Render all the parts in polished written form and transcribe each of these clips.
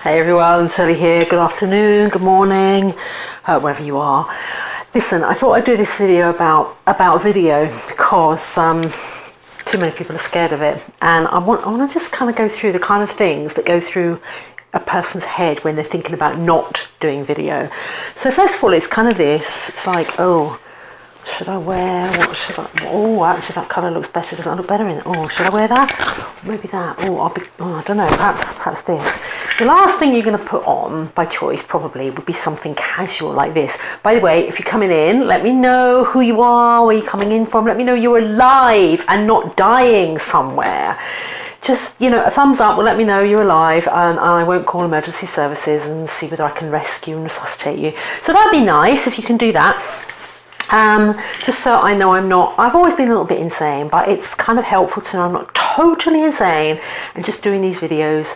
Hey everyone, Shirley here. Good afternoon, good morning, wherever you are. Listen, I thought I'd do this video about video because too many people are scared of it, and I want to just kind of go through the kind of things that go through a person's head when they're thinking about not doing video. So first of all, it's kind of this. It's like, oh, should I wear, what should I, oh, actually that colour looks better, doesn't it look better in it? Oh, should I wear that? Maybe that. Oh, I don't know, perhaps this. The last thing you're going to put on, by choice probably, would be something casual like this. By the way, if you're coming in, let me know who you are, where you're coming in from, let me know you're alive and not dying somewhere. Just, you know, a thumbs up will let me know you're alive, and I won't call emergency services and see whether I can rescue and resuscitate you. So that'd be nice if you can do that. Just so I know I've always been a little bit insane, but it's kind of helpful to know I'm not totally insane and just doing these videos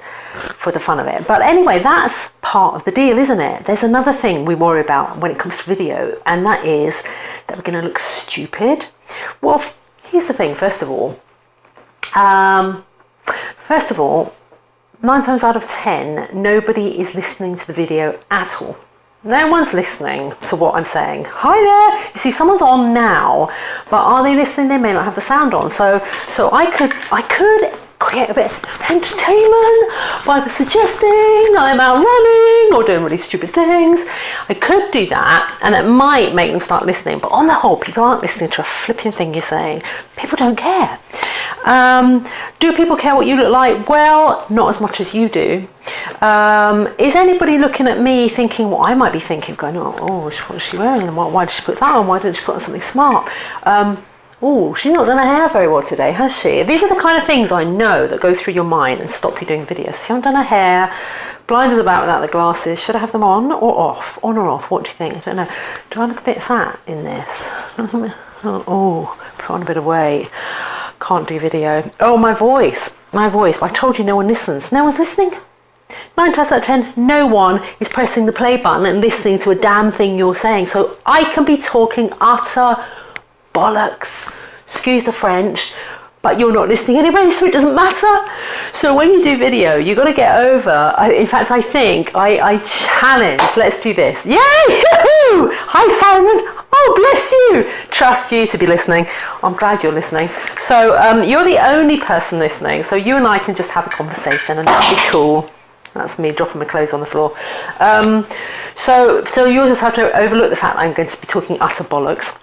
for the fun of it. But anyway, that's part of the deal, isn't it? There's another thing we worry about when it comes to video, and that is that we're going to look stupid. Well, here's the thing, first of all, 9 times out of 10, nobody is listening to the video at all. No one's listening to what I'm saying. Hi there. You see, someone's on now, but are they listening? They may not have the sound on. So I could create a bit of entertainment by suggesting I'm out running or doing really stupid things. I could do that, and it might make them start listening. But on the whole, people aren't listening to a flipping thing you're saying. People don't care. Do people care what you look like? Well, not as much as you do. Is anybody looking at me thinking what I might be thinking, going, oh, what is she wearing? Why did she put that on? Why didn't she put on something smart? Oh, she's not done her hair very well today, has she? These are the kind of things I know that go through your mind and stop you doing videos. She hasn't done her hair, blinders about without the glasses. Should I have them on or off? On or off? What do you think? I don't know. Do I look a bit fat in this? Oh, put on a bit of weight. Can't do video. Oh, my voice. I told you no one listens. No one's listening. 9 times out of 10, no one is pressing the play button and listening to a damn thing you're saying. So I can be talking utter bollocks, excuse the French, but you're not listening anyway, so it doesn't matter. So when you do video, you've got to get over, in fact, I think, I challenge, let's do this. Yay! Yahoo! Hi, Simon. Oh, bless you. Trust you to be listening. I'm glad you're listening. So you're the only person listening, so you and I can just have a conversation, and that'll be cool. That's me dropping my clothes on the floor. So you'll just have to overlook the fact that I'm going to be talking utter bollocks.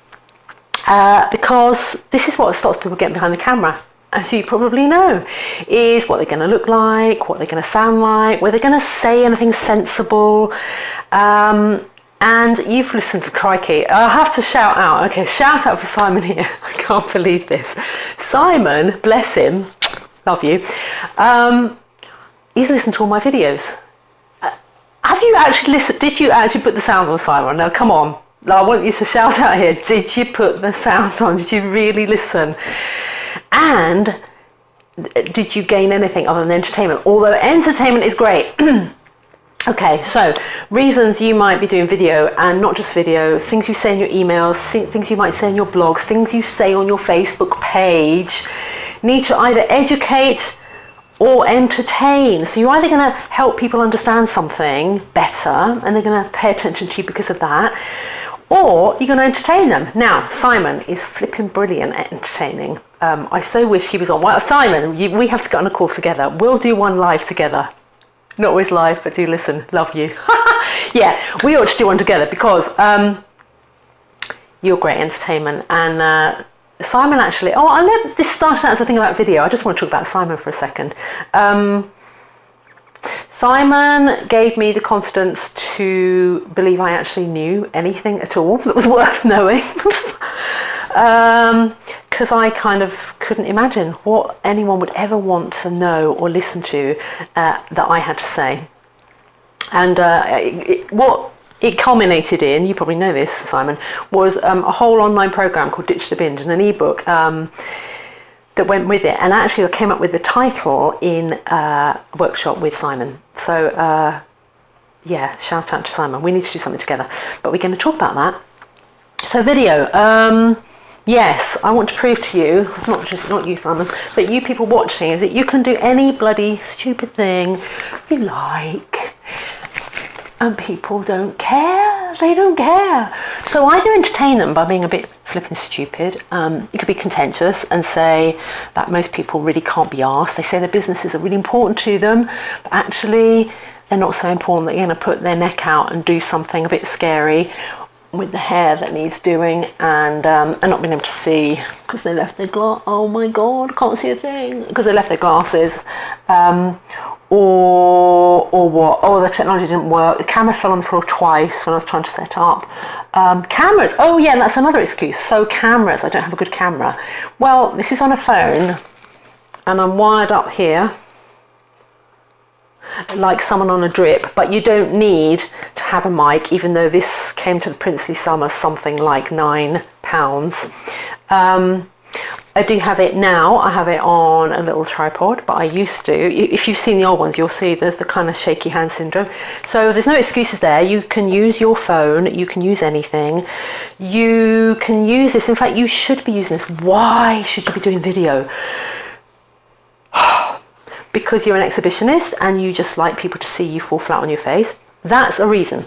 Because this is what stops people getting behind the camera, as you probably know, is what they're going to look like, what they're going to sound like, whether they're going to say anything sensible. And you've listened to Crikey. I have to shout out. Okay, shout out for Simon here. I can't believe this. Simon, bless him, love you. He's listened to all my videos. Have you actually listened? Did you actually put the sound on, Simon? Now, come on. I want you to shout out here. Did you put the sound on? Did you really listen? And did you gain anything other than entertainment? Although entertainment is great. Okay, so reasons you might be doing video, and not just video, things you say in your emails, things you might say in your blogs, things you say on your Facebook page, need to either educate or entertain. So you're either going to help people understand something better, and they're going to pay attention to you because of that, or you're going to entertain them. Now, Simon is flipping brilliant at entertaining. I so wish he was on. Well, Simon, we have to get on a call together. We'll do one live together. Not always live, but do listen. Love you. Yeah, we ought to do one together because you're great entertainment. And Simon actually... Oh, I'll let this start out as a thing about video. I just want to talk about Simon for a second. Simon gave me the confidence to believe I actually knew anything at all that was worth knowing. Because I kind of couldn't imagine what anyone would ever want to know or listen to that I had to say. And what it culminated in, you probably know this, Simon, was a whole online program called Ditch the Binge and an ebook that went with it. And actually I came up with the title in a workshop with Simon. So yeah, shout out to Simon. We need to do something together, but we're going to talk about that. So video, yes, I want to prove to you, not you, Simon, but you people watching, is that you can do any bloody stupid thing you like. And people don't care. They don't care. So either entertain them by being a bit flipping stupid. You could be contentious and say that most people really can't be asked. They say their businesses are really important to them, but actually they're not so important that you're going to put their neck out and do something a bit scary with the hair that needs doing, and not being able to see because they left their oh my god, can't see a thing because they left their glasses. Or what? Oh, the technology didn't work. The camera fell on the floor twice when I was trying to set up. Cameras. Oh yeah, that's another excuse. So cameras. I don't have a good camera. Well, this is on a phone, and I'm wired up here like someone on a drip. But you don't need to have a mic, even though this came to the princely sum as something like £9. I do have it now. I have it on a little tripod, but I used to. If you've seen the old ones, you'll see there's the kind of shaky hand syndrome. So there's no excuses there. You can use your phone. You can use anything. You can use this. In fact, you should be using this. Why should you be doing video? Because you're an exhibitionist and you just like people to see you fall flat on your face. That's a reason.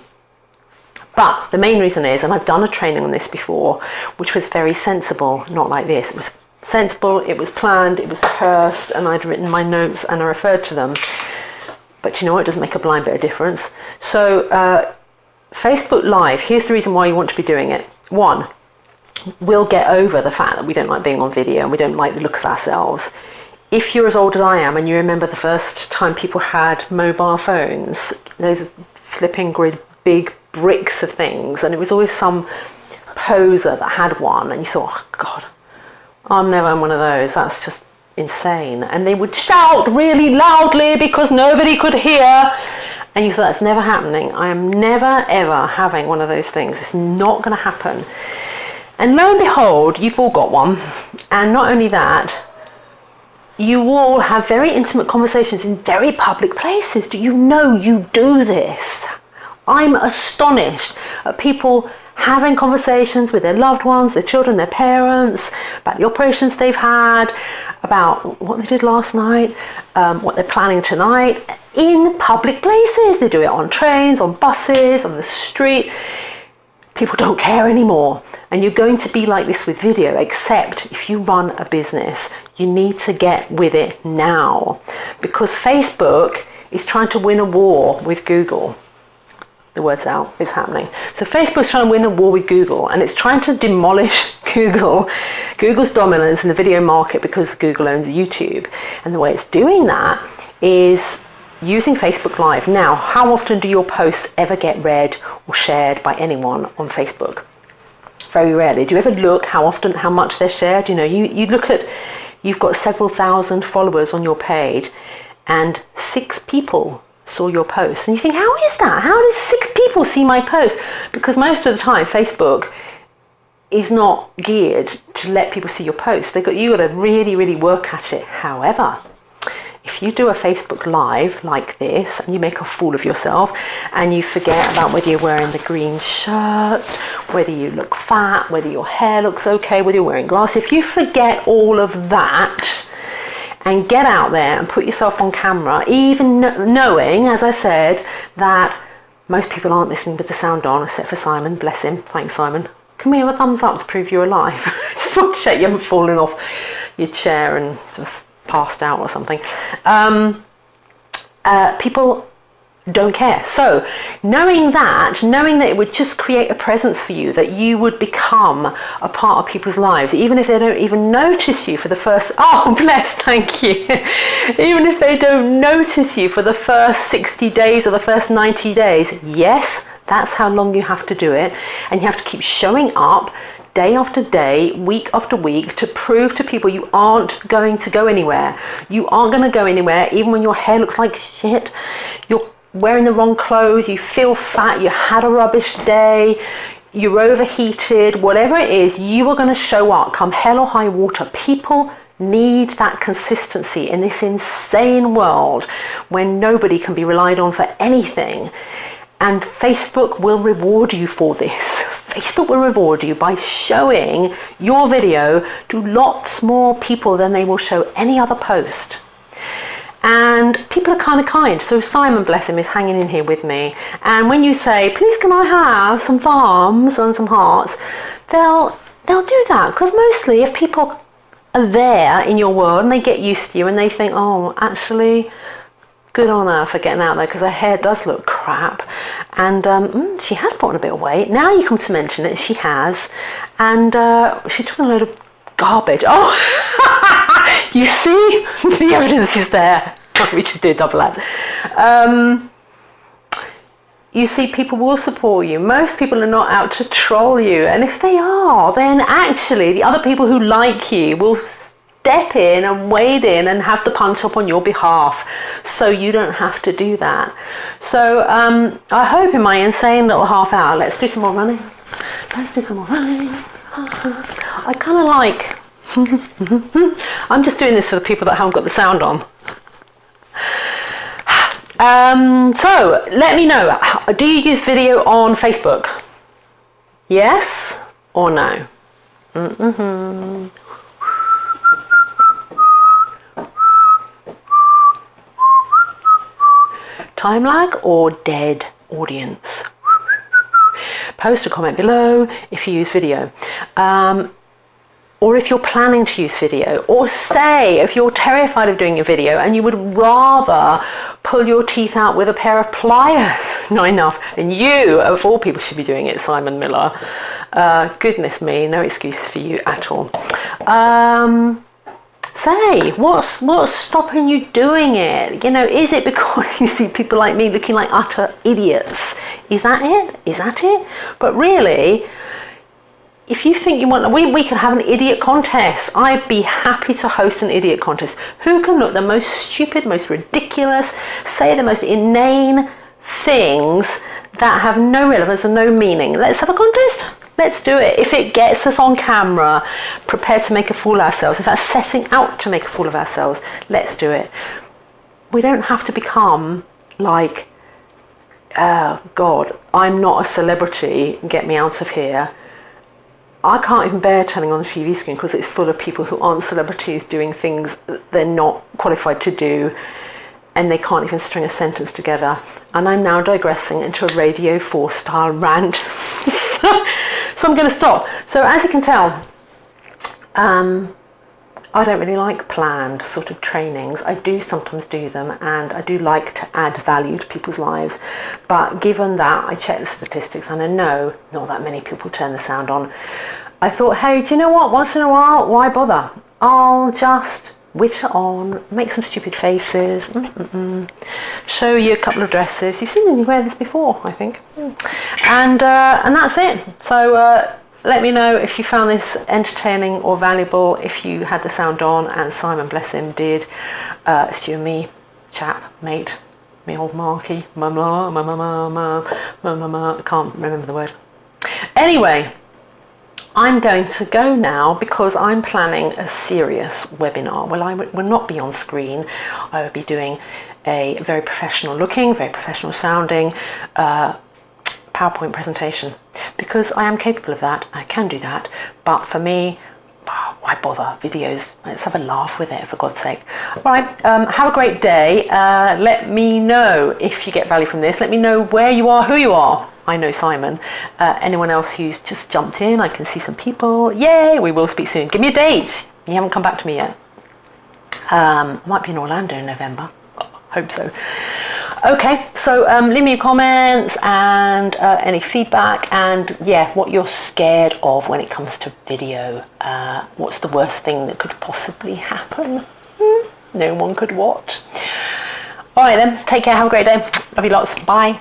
But the main reason is, and I've done a training on this before, which was very sensible, not like this. It was sensible, it was planned, it was rehearsed, and I'd written my notes and I referred to them. But you know what, it doesn't make a blind bit of difference. So Facebook Live, here's the reason why you want to be doing it. One, we'll get over the fact that we don't like being on video and we don't like the look of ourselves. If you're as old as I am and you remember the first time people had mobile phones, those flipping big bricks of things, and it was always some poser that had one, and you thought, oh god, I'm never on one of those, that's just insane. And they would shout really loudly because nobody could hear, and you thought, that's never happening. I am never ever having one of those things. It's not going to happen. And lo and behold, you've all got one. And not only that, you all have very intimate conversations in very public places. Do you know you do this? I'm astonished at people having conversations with their loved ones, their children, their parents, about the operations they've had, about what they did last night, what they're planning tonight, in public places. They do it on trains, on buses, on the street. People don't care anymore. And you're going to be like this with video, except if you run a business, you need to get with it now. Because Facebook is trying to win a war with Google. The word's out, it's happening. So Facebook's trying to win a war with Google, and it's trying to demolish Google's dominance in the video market, because Google owns YouTube. And the way it's doing that is using Facebook Live. Now, how often do your posts ever get read or shared by anyone on Facebook? Very rarely. Do you ever look how much they're shared? You know, you look at, you've got several thousand followers on your page, and 6 people saw your post, and you think, how is that? How does 6 people see my post? Because most of the time Facebook is not geared to let people see your post. You got to really, really work at it. However, if you do a Facebook Live like this and you make a fool of yourself and you forget about whether you're wearing the green shirt, whether you look fat, whether your hair looks okay, whether you're wearing glasses, if you forget all of that and get out there and put yourself on camera, even knowing, as I said, that most people aren't listening with the sound on, except for Simon, bless him. Thanks, Simon. Can we have a thumbs up to prove you're alive? Just want to check you haven't fallen off your chair and just passed out or something. People don't care. So knowing that it would just create a presence for you, that you would become a part of people's lives, even if they don't even notice you for the first, oh bless, thank you, even if they don't notice you for the first 60 days or the first 90 days, yes, that's how long you have to do it, and you have to keep showing up day after day, week after week, to prove to people you aren't going to go anywhere. You aren't going to go anywhere, even when your hair looks like shit, you're wearing the wrong clothes, you feel fat, you had a rubbish day, you're overheated, whatever it is, you are going to show up come hell or high water. People need that consistency in this insane world when nobody can be relied on for anything. And Facebook will reward you for this. Facebook will reward you by showing your video to lots more people than they will show any other post. and people are kind of kind. So Simon, bless him, is hanging in here with me, and when you say, please can I have some thumbs and some hearts, they'll do that, because mostly if people are there in your world and they get used to you and they think, oh, actually, good on her for getting out there, because her hair does look crap, and she has put on a bit of weight. Now you come to mention it, she has, and she took a load of garbage. Oh, you see, the evidence is there. We should do a double act. You see, people will support you. Most people are not out to troll you, and if they are, then actually the other people who like you will step in and wade in and have the punch up on your behalf, so you don't have to do that. So I hope in my insane little half hour, let's do some more running. Let's do some more running. I kind of like, I'm just doing this for the people that haven't got the sound on. So let me know, do you use video on Facebook? Yes or no? Time lag or dead audience? Post a comment below if you use video, or if you're planning to use video, or say if you're terrified of doing a video and you would rather pull your teeth out with a pair of pliers. Not enough, and you of all people should be doing it, Simon Miller. Goodness me, no excuse for you at all. Say, what's stopping you doing it? You know, is it because you see people like me looking like utter idiots? Is that it? Is that it? But really, if you think you want, we could have an idiot contest. I'd be happy to host an idiot contest. Who can look the most stupid, most ridiculous, say the most inane things that have no relevance and no meaning? Let's have a contest. Let's do it. If it gets us on camera, prepared to make a fool of ourselves, if that's setting out to make a fool of ourselves, let's do it. We don't have to become like, God, I'm not a celebrity, get me out of here. I can't even bear turning on the TV screen because it's full of people who aren't celebrities doing things they're not qualified to do, and they can't even string a sentence together. And I'm now digressing into a Radio 4 style rant. So I'm going to stop. So as you can tell, I don't really like planned sort of trainings. I do sometimes do them, and I do like to add value to people's lives. But given that I check the statistics and I know not that many people turn the sound on, I thought, hey, do you know what? Once in a while, why bother? I'll just which it on, make some stupid faces, show you a couple of dresses. You've seen me wear this before, I think. And that's it. So let me know if you found this entertaining or valuable, if you had the sound on, and Simon, bless him, did. It's you and me, chap, mate, me old Marky, mama, I can't remember the word. Anyway, I'm going to go now because I'm planning a serious webinar. Well, I will not be on screen. I will be doing a very professional looking, very professional sounding PowerPoint presentation, because I am capable of that. I can do that. But for me, why bother? Videos, let's have a laugh with it, for God's sake. Right, have a great day. Let me know if you get value from this. Let me know where you are, who you are. I know Simon. Anyone else who's just jumped in, I can see some people. Yay, we will speak soon. Give me a date. You haven't come back to me yet. Might be in Orlando in November. Hope so. Okay, so leave me your comments and any feedback, and yeah, what you're scared of when it comes to video. What's the worst thing that could possibly happen? No one could watch. All right then, take care, have a great day. Love you lots. Bye.